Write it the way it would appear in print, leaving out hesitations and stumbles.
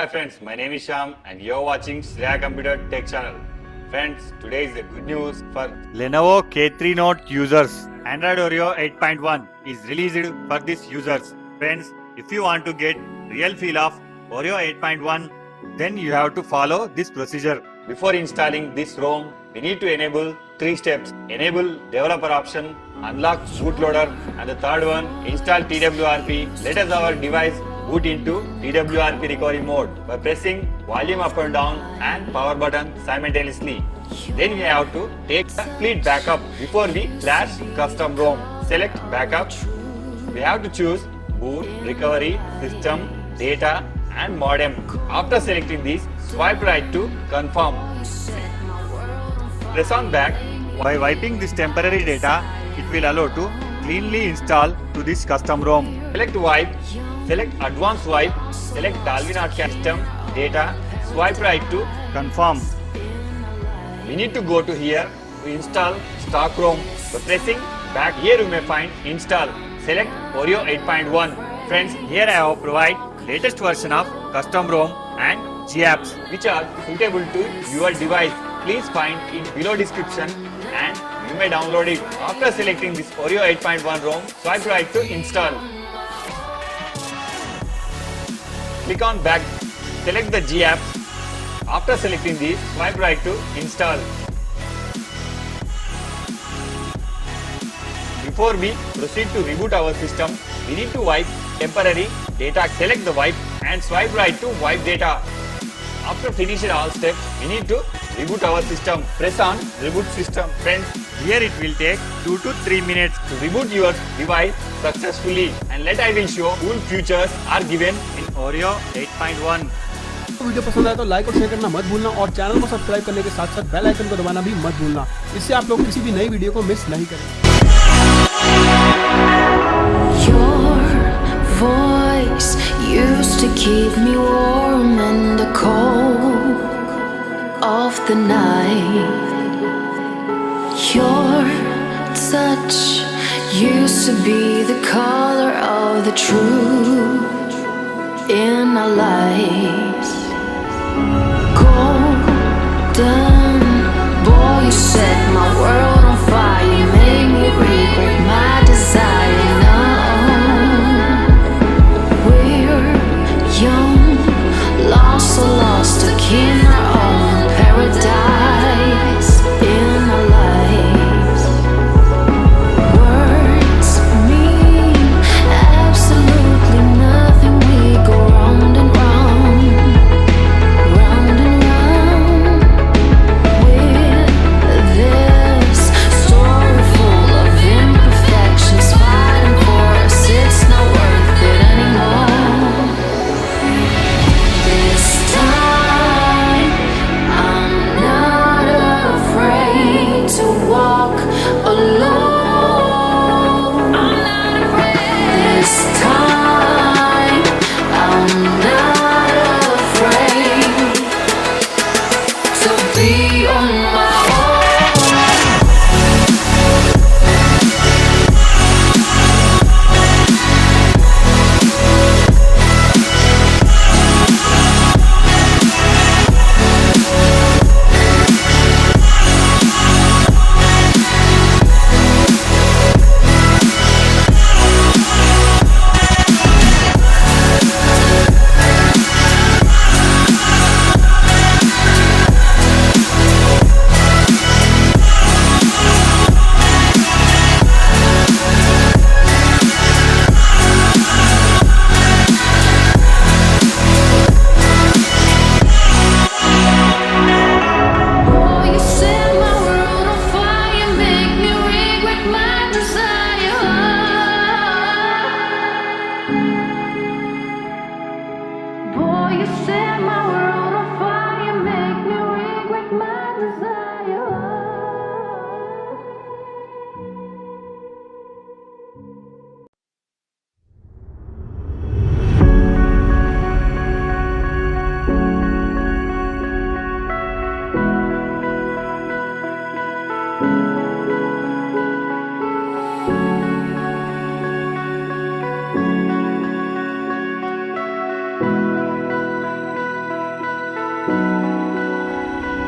Hi friends, my name is Sham and you're watching Shreya Computer Tech Channel. Friends, today is the good news for Lenovo K3 Note users. Android Oreo 8.1 is released for these users. Friends, if you want to get real feel of Oreo 8.1, then you have to follow this procedure. Before installing this ROM, we need to enable 3 steps. Enable developer option, unlock bootloader, and the third one, install TWRP. Let us our device boot into TWRP recovery mode by pressing volume up and down and power button simultaneously. Then we have to take a complete backup before we flash custom ROM. Select backup. We have to choose boot, recovery, system, data and modem. After selecting these, swipe right to confirm. Press on back. By wiping this temporary data, it will allow to cleanly install to this custom ROM. Select wipe. Select advanced wipe, select Dalvin system, data, swipe right to confirm. We need to go to here to install stock ROM. By pressing back, here you may find install. Select Oreo 8.1. Friends, here I have provide latest version of custom ROM and GApps which are suitable to your device. Please find in below description and you may download it. After selecting this Oreo 8.1 ROM, swipe right to install. Click on back, select the GApp. After selecting these, swipe right to install. Before we proceed to reboot our system, we need to wipe temporary data. Select the wipe and swipe right to wipe data. After finishing all steps, we need to reboot our system. Press on reboot system. Friends, here it will take 2 to 3 minutes to reboot your device successfully. And let I will show cool features are given in Oreo 8.1. Video पसंद आया तो like और share करना मत भूलना और channel को subscribe करने के साथ साथ बेल आइकन को दबाना भी मत भूलना। इससे आप लोग किसी भी नई वीडियो को मिस नहीं करें। Voice used to keep me warm in the cold of the night. Your touch used to be the color of the truth in our lives.